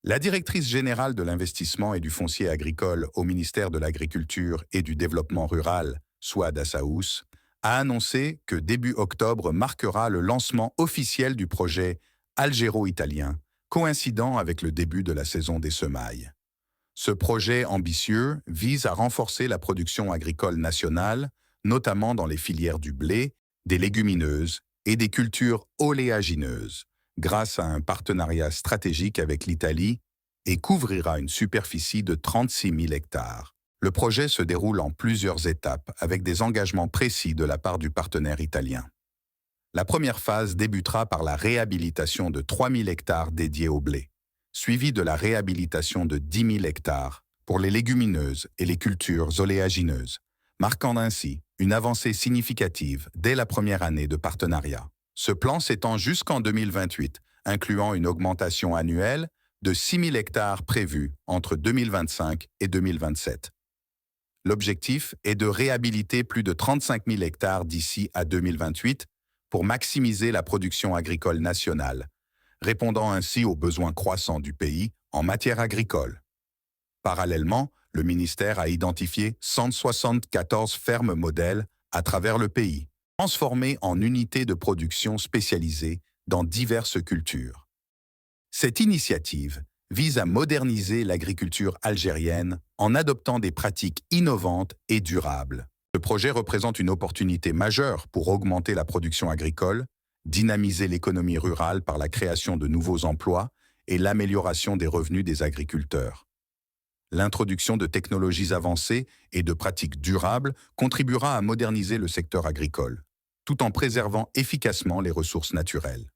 La directrice générale de l'investissement et du foncier agricole au ministère de l'Agriculture et du Développement rural, Souad Assaous, a annoncé que début octobre marquera le lancement officiel du projet algéro-italien, coïncidant avec le début de la saison des semailles. Ce projet ambitieux vise à renforcer la production agricole nationale, notamment dans les filières du blé, des légumineuses et des cultures oléagineuses, grâce à un partenariat stratégique avec l'Italie et couvrira une superficie de 36 000 hectares. Le projet se déroule en plusieurs étapes avec des engagements précis de la part du partenaire italien. La première phase débutera par la réhabilitation de 3 000 hectares dédiés au blé, suivie de la réhabilitation de 10 000 hectares pour les légumineuses et les cultures oléagineuses, marquant ainsi une avancée significative dès la première année de partenariat. Ce plan s'étend jusqu'en 2028, incluant une augmentation annuelle de 6 000 hectares prévus entre 2025 et 2027. L'objectif est de réhabiliter plus de 35 000 hectares d'ici à 2028 pour maximiser la production agricole nationale, répondant ainsi aux besoins croissants du pays en matière agricole. Parallèlement, le ministère a identifié 174 fermes modèles à travers le pays, transformées en unités de production spécialisées dans diverses cultures. Cette initiative vise à moderniser l'agriculture algérienne en adoptant des pratiques innovantes et durables. Ce projet représente une opportunité majeure pour augmenter la production agricole, dynamiser l'économie rurale par la création de nouveaux emplois et l'amélioration des revenus des agriculteurs. L'introduction de technologies avancées et de pratiques durables contribuera à moderniser le secteur agricole, tout en préservant efficacement les ressources naturelles.